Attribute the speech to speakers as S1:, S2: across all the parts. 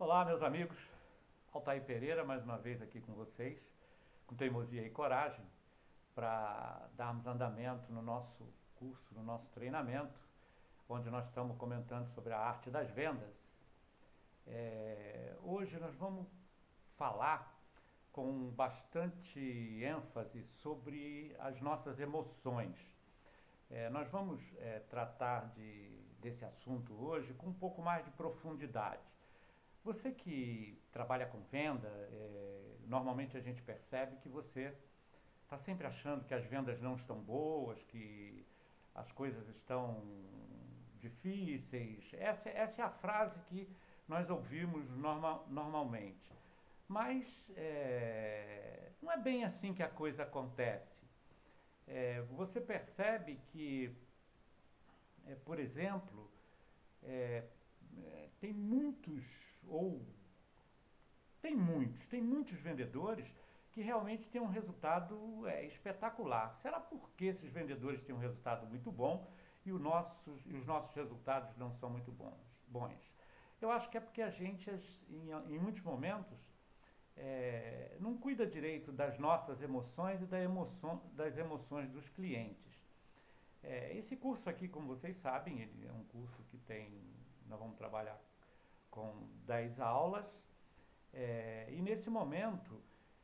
S1: Olá, meus amigos. Altair Pereira, mais uma vez aqui com vocês, com teimosia e coragem, para darmos andamento no nosso curso, no nosso treinamento, onde nós estamos comentando sobre a arte das vendas. Hoje nós vamos falar com bastante ênfase sobre as nossas emoções. Nós vamos tratar desse assunto hoje com um pouco mais de profundidade. Você que trabalha com venda, normalmente a gente percebe que você está sempre achando que as vendas não estão boas, que as coisas estão difíceis. Essa é a frase que nós ouvimos normalmente. Mas não é bem assim que a coisa acontece. Você percebe que, por exemplo, é, tem muitos ou tem muitos vendedores que realmente têm um resultado espetacular. Será porque esses vendedores têm um resultado muito bom e os nossos resultados não são muito bons? Eu acho que é porque a gente, em muitos momentos, não cuida direito das nossas emoções e das emoções dos clientes. Esse curso aqui, como vocês sabem, ele é um curso que nós vamos trabalhar com 10 aulas. E nesse momento,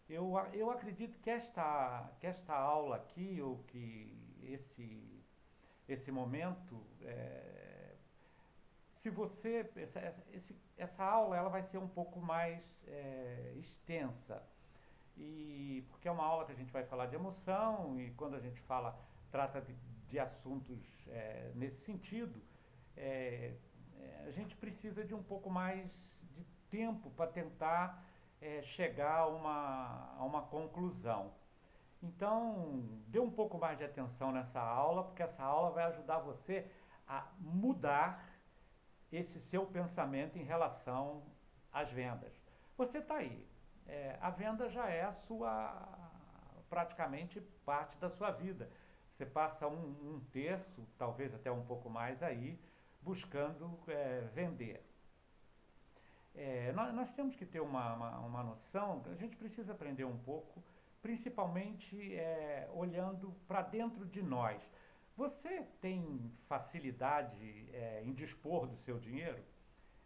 S1: eu acredito que esta aula aqui, ou que esse momento, se você. Essa aula ela vai ser um pouco mais extensa. Porque é uma aula que a gente vai falar de emoção, e quando a gente trata de assuntos nesse sentido, é, a gente precisa de um pouco mais de tempo para tentar chegar a uma conclusão. Então, dê um pouco mais de atenção nessa aula, porque essa aula vai ajudar você a mudar esse seu pensamento em relação às vendas. Você está aí. A venda já é a sua, praticamente parte da sua vida. Você passa um terço, talvez até um pouco mais aí, buscando vender. Nós temos que ter uma noção, a gente precisa aprender um pouco, principalmente olhando para dentro de nós. Você tem facilidade em dispor do seu dinheiro?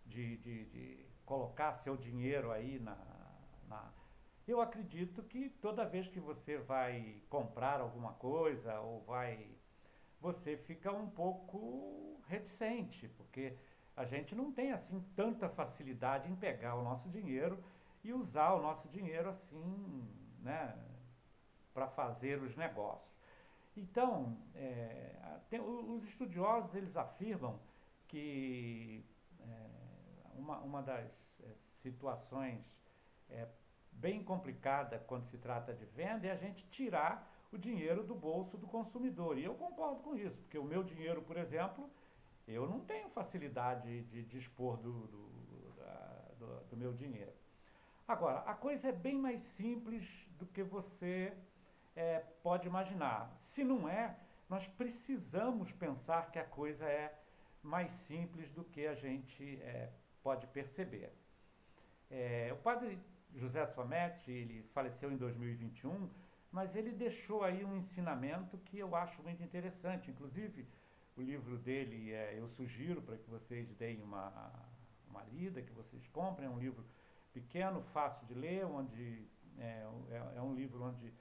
S1: De colocar seu dinheiro aí na. Eu acredito que toda vez que você vai comprar alguma coisa você fica um pouco reticente, porque a gente não tem assim tanta facilidade em pegar o nosso dinheiro e usar o nosso dinheiro assim, né, para fazer os negócios. Então, os estudiosos eles afirmam que uma das situações é, bem complicada quando se trata de venda é a gente tirar o dinheiro do bolso do consumidor. E eu concordo com isso, porque o meu dinheiro, por exemplo, eu não tenho facilidade de dispor do meu dinheiro. Agora, a coisa é bem mais simples do que você pode imaginar. Se não é, nós precisamos pensar que a coisa é mais simples do que a gente pode perceber. O padre José Somete, ele faleceu em 2021, mas ele deixou aí um ensinamento que eu acho muito interessante. Inclusive, o livro dele, eu sugiro para que vocês deem uma lida, que vocês comprem. É um livro pequeno, fácil de ler, onde é um livro onde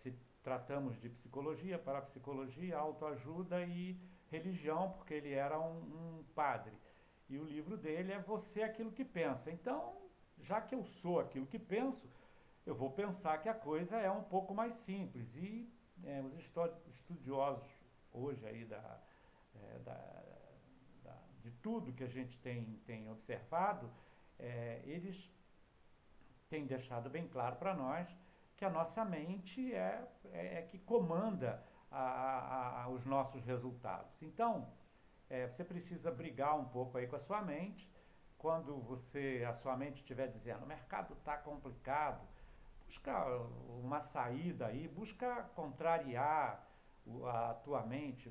S1: se tratamos de psicologia, parapsicologia, autoajuda e religião, porque ele era um padre. E o livro dele é Você é Aquilo que Pensa. Então, já que eu sou aquilo que penso, eu vou pensar que a coisa é um pouco mais simples. E os estudiosos hoje aí é, da, de tudo que a gente tem observado, eles têm deixado bem claro para nós que a nossa mente é que comanda os nossos resultados. Então, você precisa brigar um pouco aí com a sua mente. Quando a sua mente estiver dizendo o mercado está complicado, busca uma saída aí, busca contrariar a tua mente,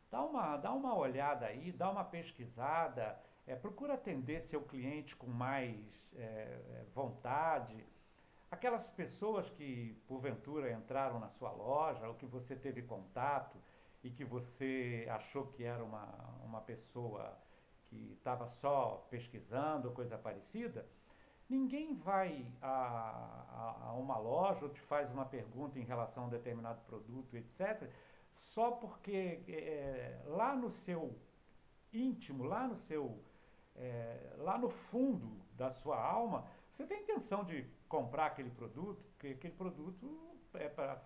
S1: Dá uma olhada aí, dá uma pesquisada, procura atender seu cliente com mais vontade. Aquelas pessoas que porventura entraram na sua loja ou que você teve contato e que você achou que era uma pessoa que estava só pesquisando ou coisa parecida, ninguém vai a uma loja ou te faz uma pergunta em relação a um determinado produto, etc., só porque lá no seu íntimo, lá no fundo da sua alma, você tem intenção de comprar aquele produto, porque aquele produto é para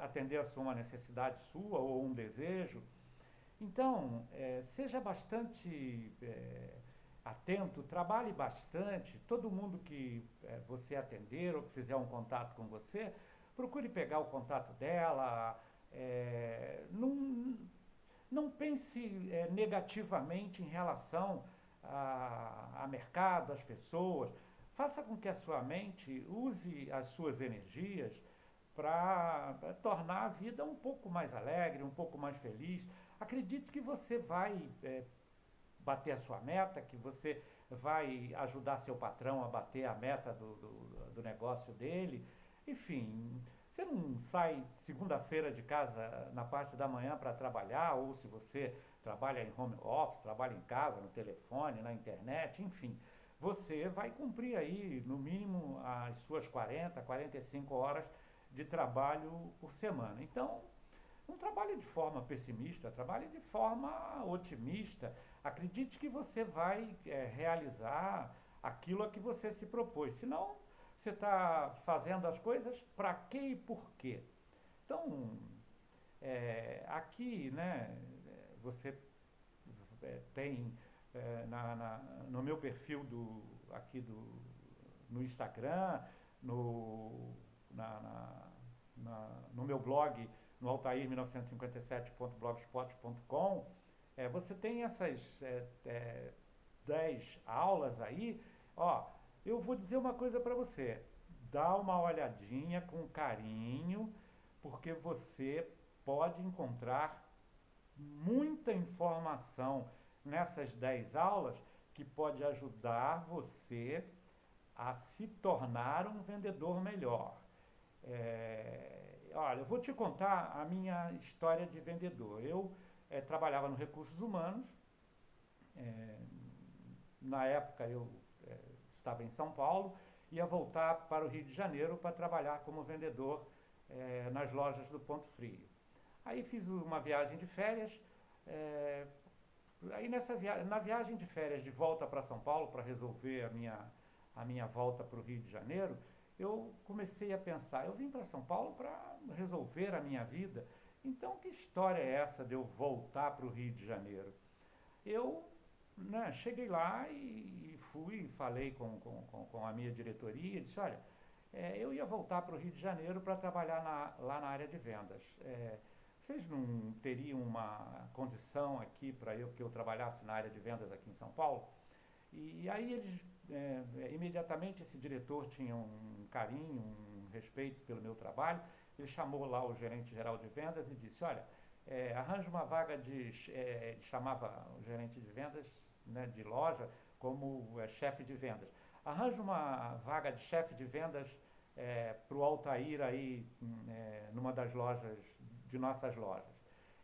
S1: atender a uma necessidade sua ou um desejo. Então, seja bastante atento, trabalhe bastante. Todo mundo que você atender ou que fizer um contato com você, procure pegar o contato dela. Não, não pense negativamente em relação a mercado, às pessoas. Faça com que a sua mente use as suas energias para tornar a vida um pouco mais alegre, um pouco mais feliz. Acredite que você vai bater a sua meta, que você vai ajudar seu patrão a bater a meta do negócio dele. Enfim, você não sai segunda-feira de casa na parte da manhã para trabalhar, ou se você trabalha em home office, trabalha em casa, no telefone, na internet, enfim. Você vai cumprir aí, no mínimo, as suas 40, 45 horas de trabalho por semana. Então, não trabalhe de forma pessimista, trabalhe de forma otimista. Acredite que você vai realizar aquilo a que você se propôs. Senão, você está fazendo as coisas para quê e por quê. Então, aqui, né, você tem no meu perfil no Instagram, no, na, na, no meu blog, no altair1957.blogspot.com, você tem essas 10 aulas aí. Ó, eu vou dizer uma coisa para você, dá uma olhadinha com carinho, porque você pode encontrar muita informação nessas 10 aulas que pode ajudar você a se tornar um vendedor melhor. Olha, eu vou te contar a minha história de vendedor. Eu trabalhava no Recursos Humanos. é, Na época eu estava em São Paulo, ia voltar para o Rio de Janeiro para trabalhar como vendedor nas lojas do Ponto Frio. Aí fiz uma viagem de férias. é, Aí na viagem de férias de volta para São Paulo para resolver a minha volta para o Rio de Janeiro, eu comecei a pensar, eu vim para São Paulo para resolver a minha vida, então que história é essa de eu voltar para o Rio de Janeiro? Eu, né, cheguei lá e fui, falei com a minha diretoria e disse, olha, eu ia voltar para o Rio de Janeiro para trabalhar lá na área de vendas. Vocês não teriam uma condição aqui para que eu trabalhasse na área de vendas aqui em São Paulo? E aí eles, imediatamente esse diretor tinha um carinho, um respeito pelo meu trabalho. Ele chamou lá o gerente geral de vendas e disse, olha, arranja uma vaga ele chamava o gerente de vendas, né, de loja como chefe de vendas. Arranja uma vaga de chefe de vendas para o Altair aí, numa das lojas, de nossas lojas.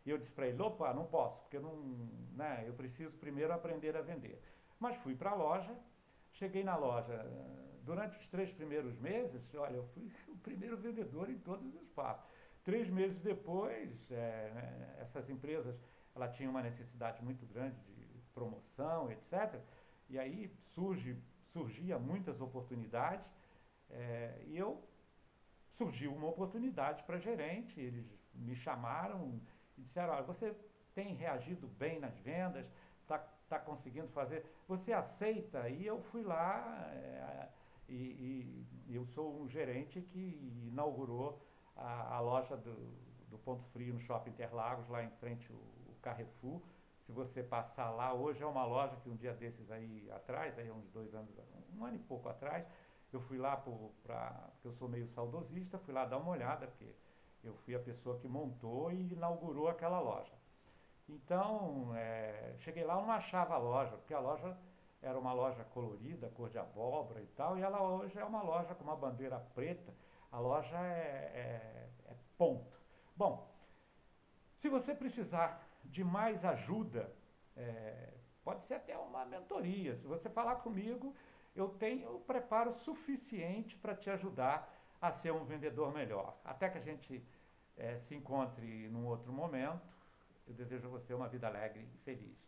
S1: E eu disse para ele, opa, não posso, porque não, né, eu preciso primeiro aprender a vender. Mas fui para a loja, cheguei na loja, durante os 3 primeiros meses, olha, eu fui o primeiro vendedor em todos os espaços. 3 meses depois, essas empresas, ela tinha uma necessidade muito grande de promoção, etc. E aí surgia muitas oportunidades, e surgiu uma oportunidade para gerente, eles me chamaram e disseram, olha, você tem reagido bem nas vendas, está conseguindo fazer, você aceita? E eu fui lá, e eu sou um gerente que inaugurou a loja do Ponto Frio no Shopping Interlagos, lá em frente o Carrefour. Se você passar lá, hoje é uma loja que um dia desses aí atrás, aí uns 2 anos, um ano e pouco atrás, eu fui lá porque eu sou meio saudosista, fui lá dar uma olhada, porque eu fui a pessoa que montou e inaugurou aquela loja. Então, cheguei lá, eu não achava a loja, porque a loja era uma loja colorida, cor de abóbora e tal, e ela hoje é uma loja com uma bandeira preta, a loja é ponto. Bom, se você precisar de mais ajuda, é, pode ser até uma mentoria. Se você falar comigo, eu tenho o preparo suficiente para te ajudar a ser um vendedor melhor. Até que a gente se encontre num outro momento, eu desejo a você uma vida alegre e feliz.